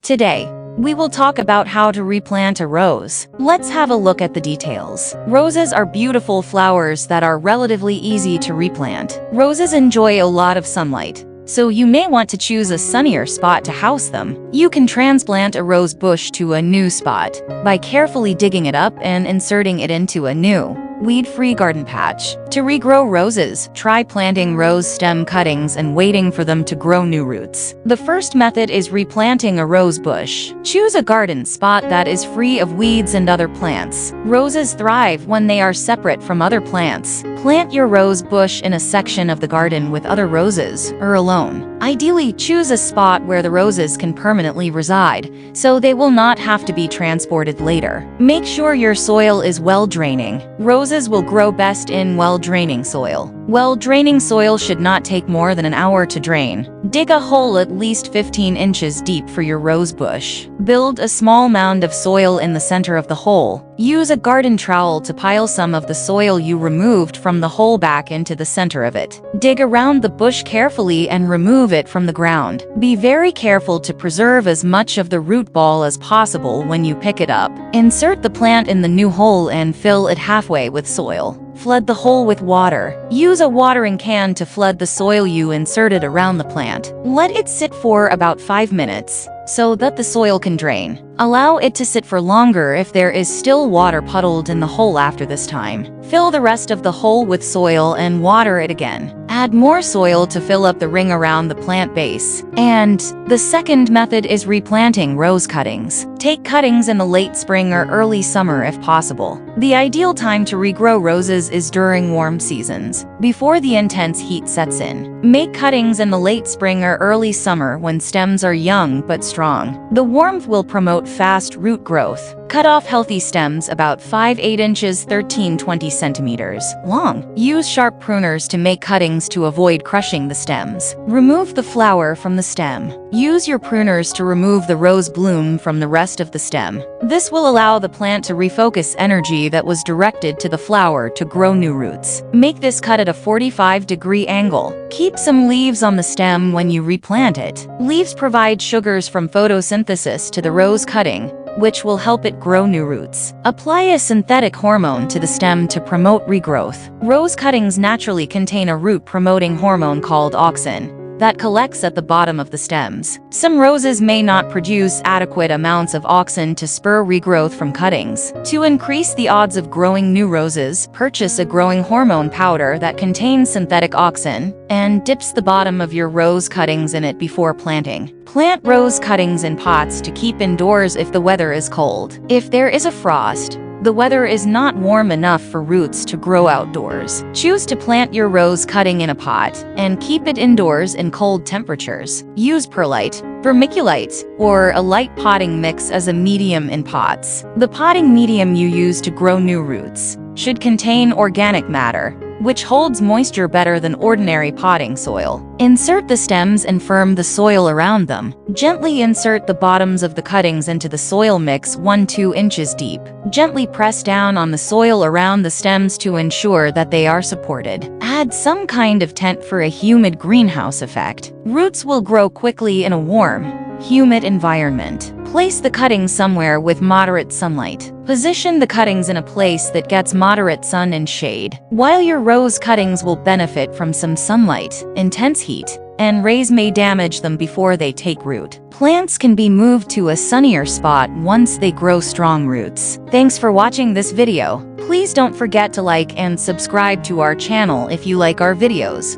Today, we will talk about how to replant a rose. Let's have a look at the details. Roses are beautiful flowers that are relatively easy to replant. Roses enjoy a lot of sunlight, so you may want to choose a sunnier spot to house them. You can transplant a rose bush to a new spot by carefully digging it up and inserting it into a new, weed-free garden patch. To regrow roses, try planting rose stem cuttings and waiting for them to grow new roots. The first method is replanting a rose bush. Choose a garden spot that is free of weeds and other plants. Roses thrive when they are separate from other plants. Plant your rose bush in a section of the garden with other roses, or alone. Ideally, choose a spot where the roses can permanently reside, so they will not have to be transported later. Make sure your soil is well-draining. Roses will grow best in well-draining soil. Well-draining soil should not take more than an hour to drain. Dig a hole at least 15 inches deep for your rose bush. Build a small mound of soil in the center of the hole. Use a garden trowel to pile some of the soil you removed from the hole back into the center of it. Dig around the bush carefully and remove it from the ground. Be very careful to preserve as much of the root ball as possible when you pick it up. Insert the plant in the new hole and fill it halfway with soil. Flood the hole with water. Use a watering can to flood the soil you inserted around the plant. Let it sit for about 5 minutes so that the soil can drain. Allow it to sit for longer if there is still water puddled in the hole after this time. Fill the rest of the hole with soil and water it again. Add more soil to fill up the ring around the plant base. And the second method is replanting rose cuttings. Take cuttings in the late spring or early summer if possible. The ideal time to regrow roses is during warm seasons, before the intense heat sets in. Make cuttings in the late spring or early summer when stems are young but strong. The warmth will promote fast root growth. Cut off healthy stems about 5-8 inches 13-20 centimeters long. Use sharp pruners to make cuttings to avoid crushing the stems. Remove the flower from the stem. Use your pruners to remove the rose bloom from the rest of the stem. This will allow the plant to refocus energy that was directed to the flower to grow new roots. Make this cut at a 45-degree angle. Keep some leaves on the stem when you replant it. Leaves provide sugars from photosynthesis to the rose cutting, which will help it grow new roots. Apply a synthetic hormone to the stem to promote regrowth. Rose cuttings naturally contain a root-promoting hormone called auxin that collects at the bottom of the stems. Some roses may not produce adequate amounts of auxin to spur regrowth from cuttings. To increase the odds of growing new roses, purchase a growing hormone powder that contains synthetic auxin and dips the bottom of your rose cuttings in it before planting. Plant rose cuttings in pots to keep indoors if the weather is cold. If there is a frost, the weather is not warm enough for roots to grow outdoors. Choose to plant your rose cutting in a pot and keep it indoors in cold temperatures. Use perlite, vermiculite, or a light potting mix as a medium in pots. The potting medium you use to grow new roots should contain organic matter, which holds moisture better than ordinary potting soil. Insert the stems and firm the soil around them. Gently insert the bottoms of the cuttings into the soil mix 1-2 inches deep. Gently press down on the soil around the stems to ensure that they are supported. Add some kind of tent for a humid greenhouse effect. Roots will grow quickly in a warm, humid environment. Place the cuttings somewhere with moderate sunlight. Position the cuttings in a place that gets moderate sun and shade. While your rose cuttings will benefit from some sunlight, intense heat, and rays may damage them before they take root. Plants can be moved to a sunnier spot once they grow strong roots. Thanks for watching this video. Please don't forget to like and subscribe to our channel if you like our videos.